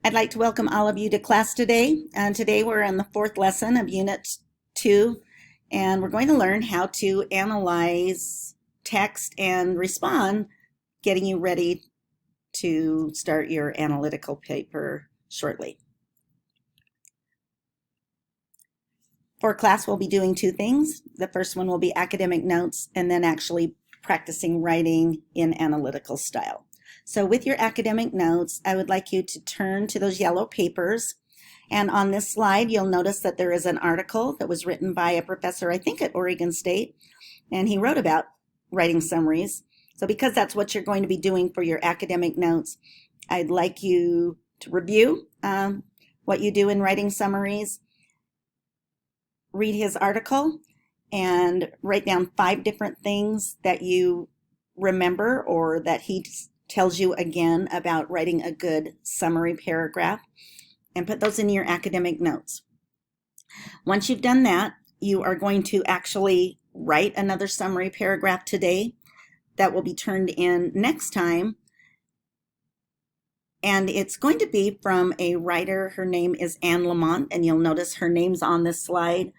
I'd like to welcome all of you to class today. Today we're in the fourth lesson of Unit 2, and we're going to learn how to analyze text and respond, getting you ready to start your analytical paper shortly. For class, we'll be doing two things. The first one will be academic notes, and then actually practicing writing in analytical style. So with your academic notes, I would like you to turn to those yellow papers. And on this slide, you'll notice that there is an article that was written by a professor, I think at Oregon State, and he wrote about writing summaries. So because that's what you're going to be doing for your academic notes, I'd like you to review what you do in writing summaries, read his article, and write down 5 different things that you remember or that he tells you again about writing a good summary paragraph, and put those in your academic notes. Once you've done that, you are going to actually write another summary paragraph today that will be turned in next time. And it's going to be from a writer. Her name is Anne Lamott, and you'll notice her name's on this slide.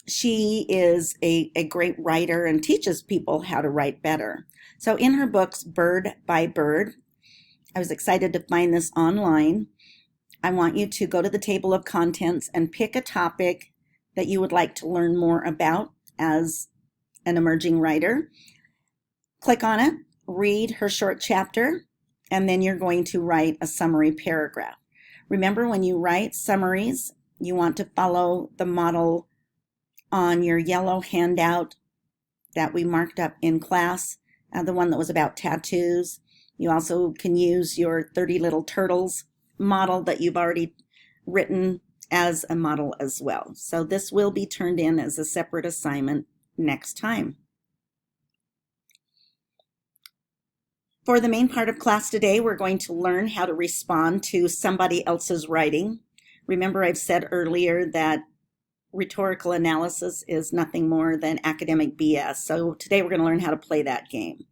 She is a great writer and teaches people how to write better. So in her books, Bird by Bird, I was excited to find this online. I want you to go to the table of contents and pick a topic that you would like to learn more about as an emerging writer. Click on it, read her short chapter, and then you're going to write a summary paragraph. Remember, when you write summaries, you want to follow the model on your yellow handout that we marked up in class, the one that was about tattoos. You also can use your 30 Little Turtles model that you've already written as a model as well. So this will be turned in as a separate assignment next time. For the main part of class today, we're going to learn how to respond to somebody else's writing. Remember, I've said earlier that rhetorical analysis is nothing more than academic BS. So today we're going to learn how to play that game.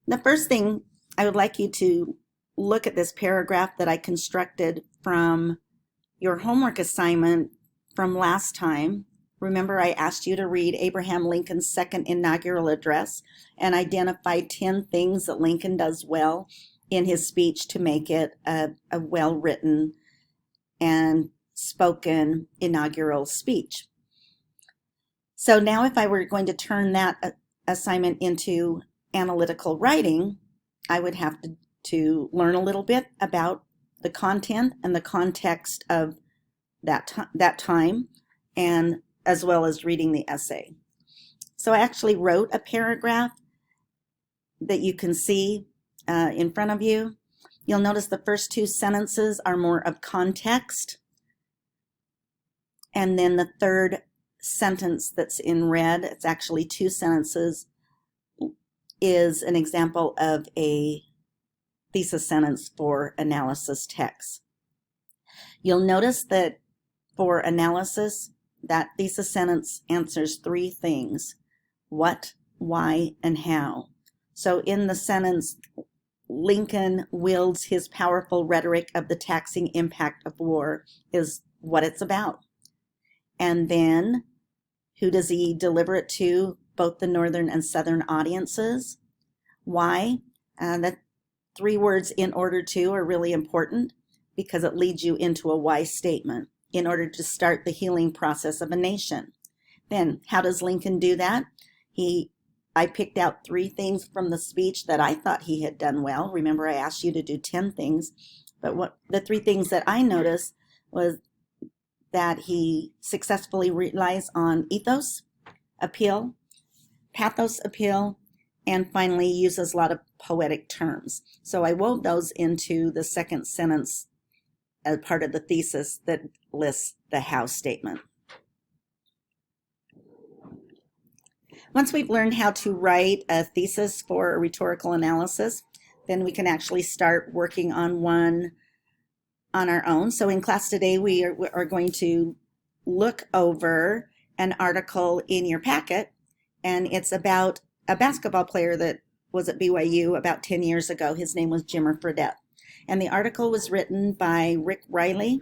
The first thing, I would like you to look at this paragraph that I constructed from your homework assignment from last time. Remember, I asked you to read Abraham Lincoln's second inaugural address and identify 10 things that Lincoln does well in his speech to make it a well-written and spoken inaugural speech. So now if I were going to turn that assignment into analytical writing, I would have to learn a little bit about the content and the context of that time, and as well as reading the essay. So I actually wrote a paragraph that you can see in front of you. You'll notice the first 2 sentences are more of context, and then the third sentence that's in red, it's actually 2 sentences, is an example of a thesis sentence for analysis text. You'll notice that for analysis, that thesis sentence answers 3 things: what, why, and how. So in the sentence, Lincoln wields his powerful rhetoric of the taxing impact of war, is what it's about. And then, who does he deliver it to? Both the northern and southern audiences. Why? The 3 words "in order to" are really important because it leads you into a why statement. In order to start the healing process of a nation. Then, how does Lincoln do that? I picked out 3 things from the speech that I thought he had done well. Remember, I asked you to do 10 things, but the 3 things that I noticed was that he successfully relies on ethos, appeal, pathos, appeal, and finally uses a lot of poetic terms. So I wove those into the second sentence as part of the thesis that lists the how statement. Once we've learned how to write a thesis for a rhetorical analysis, then we can actually start working on one on our own. So in class today, we are going to look over an article in your packet, and it's about a basketball player that was at BYU about 10 years ago. His name was Jimmer Fredette. And the article was written by Rick Riley,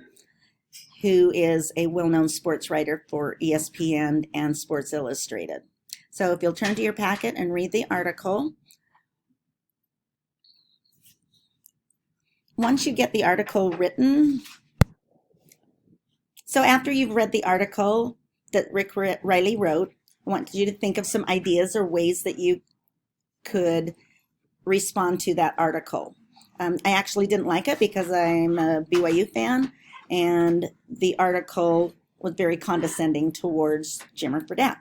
who is a well-known sports writer for ESPN and Sports Illustrated. So if you'll turn to your packet and read the article. Once you get the article written, so after you've read the article that Rick Riley wrote, I want you to think of some ideas or ways that you could respond to that article. I actually didn't like it because I'm a BYU fan, and the article was very condescending towards Jimmer Fredette.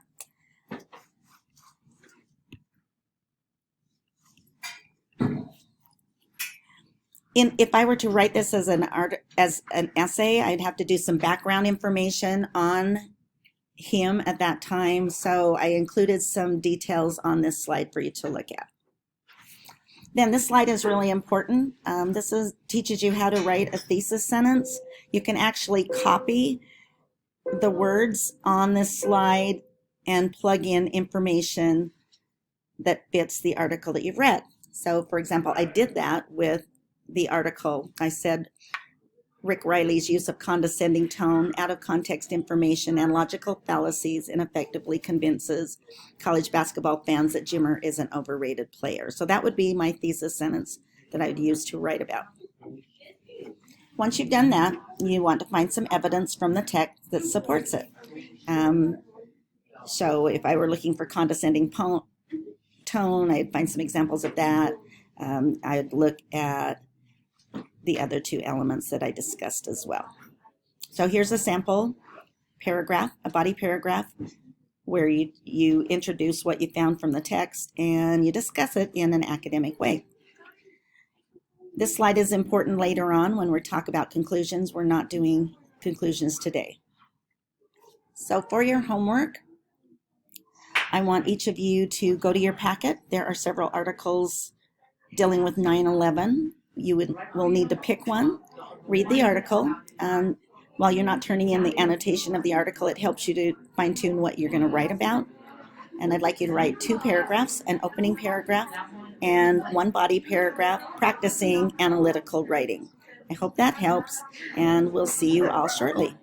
If I were to write this as an essay, I'd have to do some background information on him at that time. So I included some details on this slide for you to look at. Then this slide is really important. This teaches you how to write a thesis sentence. You can actually copy the words on this slide and plug in information that fits the article that you've read. So for example, I did that with the article. I said Rick Riley's use of condescending tone, out of context information, and logical fallacies ineffectively convinces college basketball fans that Jimmer is an overrated player. So that would be my thesis sentence that I would use to write about. Once you've done that, you want to find some evidence from the text that supports it. So if I were looking for condescending tone, I'd find some examples of that. I'd look at the other two elements that I discussed as well. So here's a sample paragraph, a body paragraph, where you introduce what you found from the text and you discuss it in an academic way. This slide is important later on when we talk about conclusions. We're not doing conclusions today. So for your homework, I want each of you to go to your packet. There are several articles dealing with 9/11. You will need to pick one, read the article. While you're not turning in the annotation of the article, it helps you to fine-tune what you're going to write about. And I'd like you to write 2 paragraphs, an opening paragraph and 1 body paragraph, practicing analytical writing. I hope that helps, and we'll see you all shortly.